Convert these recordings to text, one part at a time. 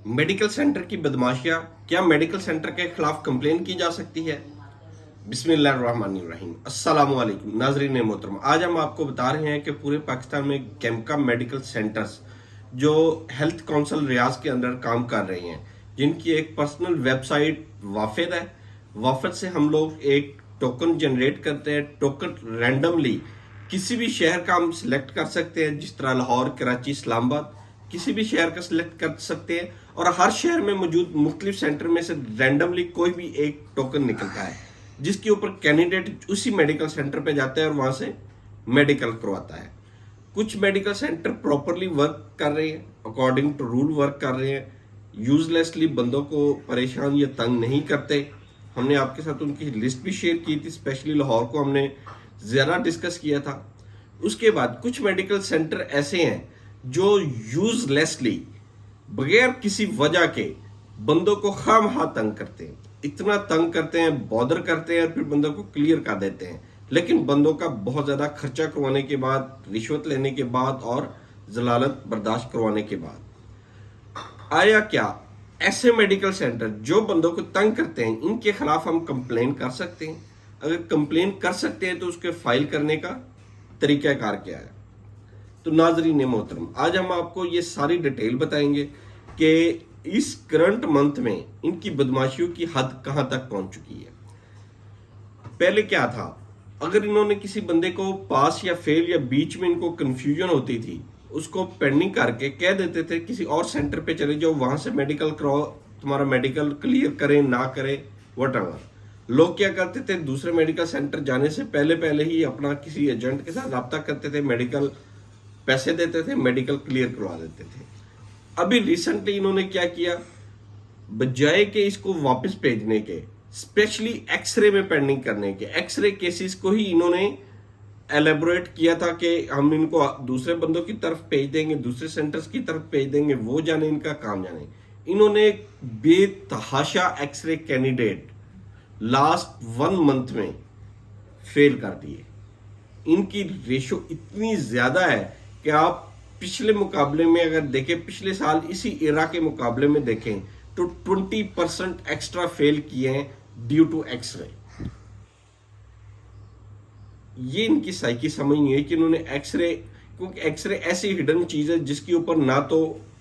Medical centre की बदमाशियां, क्या medical centre के खिलाफ कंप्लेन की जा सकती है? बिस्मिल्लाहिर्रहमानिर्रहीम। अस्सलाम वालेकुम नाजरीन मोहतरम। आज हम आपको बता रहे हैं कि पूरे पाकिस्तान में कैमका मेडिकल सेंटर्स जो हेल्थ काउंसिल रियाज के अंदर काम कर रहे हैं, जिनकी एक पर्सनल वेबसाइट वाफिद है। वाफिद से हम लोग एक टोकन जनरेट करते हैं। टोकन रैंडमली किसी भी शहर का हम सिलेक्ट कर सकते हैं, जिस तरह लाहौर, कराची, इस्लामाबाद, किसी भी शहर का सिलेक्ट कर सकते हैं और हर शहर में मौजूद मुख्तलिफ सेंटर में से रैंडमली कोई भी एक टोकन निकलता है, जिसके ऊपर कैंडिडेट उसी मेडिकल सेंटर पे जाता है और वहां से मेडिकल करवाता है। कुछ मेडिकल सेंटर प्रॉपरली वर्क कर रहे हैं, अकॉर्डिंग टू रूल वर्क कर रहे हैं, यूजलेसली बंदों को परेशान या तंग नहीं करते। हमने आपके साथ उनकी लिस्ट भी शेयर की थी, स्पेशली लाहौर को हमने ज़्यादा डिस्कस किया था। उसके बाद कुछ मेडिकल सेंटर ऐसे हैं जो यूजलेसली बगैर किसी वजह के बंदों को खामखा तंग करते हैं, इतना तंग करते हैं, बॉदर करते हैं और फिर बंदों को क्लियर कर देते हैं। लेकिन बंदों का बहुत ज़्यादा खर्चा करवाने के बाद, रिश्वत लेने के बाद और जलालत बर्दाश्त करवाने के बाद आया क्या ऐसे मेडिकल सेंटर जो बंदों को तंग करते हैं, इनके खिलाफ हम कंप्लेन कर सकते हैं? अगर कंप्लेन कर सकते हैं तो उसके फाइल करने का तरीकाकार क्या है? तो नाजरीन मोहतरम, आज हम आपको ये सारी डिटेल बताएंगे कि इस करंट मंथ में इनकी बदमाशियों की हद कहां तक पहुंच चुकी है। पहले क्या था, अगर इन्होंने किसी बंदे को पास या फेल या बीच में इनको कंफ्यूजन होती थी, उसको पेंडिंग करके कह देते थे किसी और सेंटर पे चले जाओ, वहां से मेडिकल कराओ, तुम्हारा मेडिकल क्लियर करें ना करें वटएवर। लोग क्या करते थे, दूसरे मेडिकल सेंटर जाने से पहले ही अपना किसी एजेंट के साथ रब्ता करते थे, मेडिकल पैसे देते थे, मेडिकल क्लियर करवा देते थे। अभी रिसेंटली इन्होंने क्या किया, बजाय के इसको वापस भेजने के, स्पेशली एक्सरे में पेंडिंग करने के, एक्सरे केसेस को ही इन्होंने एलेबोरेट किया था कि हम इनको दूसरे बंदों की तरफ भेज देंगे, दूसरे सेंटर्स की तरफ भेज देंगे, वो जाने इनका काम जाने। इन्होंने बेतहाशा एक्सरे कैंडिडेट लास्ट 1 मंथ में फेल कर दिए। इनकी रेशो इतनी ज्यादा है कि आप पिछले मुकाबले में अगर देखें, पिछले साल इसी एरा के मुकाबले में देखें तो 20% एक्स्ट्रा फेल किए हैं ड्यू टू एक्सरे। ये इनकी साइकी समझ नहीं है कि इन्होंने एक्सरे, क्योंकि एक्सरे ऐसी हिडन चीज है जिसके ऊपर ना तो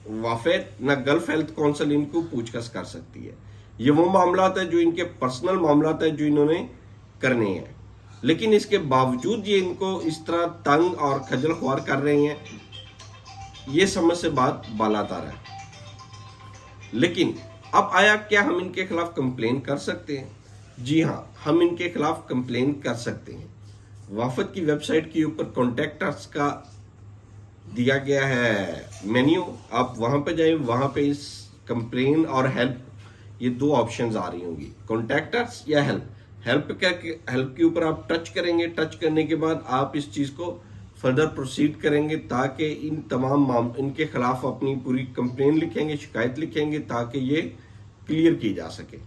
वाफेद ना गल्फ हेल्थ काउंसिल इनको पूछताछ कर सकती है। ये वो मामला है जो इनके पर्सनल मामला है जो इन्होंने करने हैं, लेकिन इसके बावजूद ये इनको इस तरह तंग और खजल ख्वार कर रहे हैं। ये समझ से बात बालातर है। लेकिन अब आया क्या, हम इनके खिलाफ कंप्लेन कर सकते हैं? जी हाँ, हम इनके खिलाफ कंप्लेन कर सकते हैं। वाफद की वेबसाइट के ऊपर कॉन्टैक्ट अस का दिया गया है मेन्यू, आप वहां पे जाएं, वहां पे इस कंप्लेन और हेल्प, ये 2 ऑप्शंस आ रही होंगी, कॉन्टैक्ट अस या हेल्प। हेल्प के ऊपर आप टच करेंगे, टच करने के बाद आप इस चीज को फर्दर प्रोसीड करेंगे ताकि इन तमाम इनके खिलाफ अपनी पूरी कंप्लेन लिखेंगे, शिकायत लिखेंगे ताकि ये क्लियर की जा सके,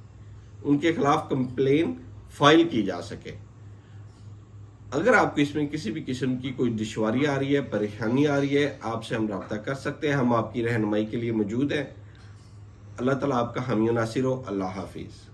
उनके खिलाफ कंप्लेन फाइल की जा सके। अगर आपको इसमें किसी भी किस्म की कोई दुश्वारी आ रही है, परेशानी आ रही है, आपसे हम रब्ता कर सकते हैं, हम आपकी रहनुमाई के लिए मौजूद हैं। अल्लाह ताला आपका हामी नासिर हो। अल्लाह हाफिज।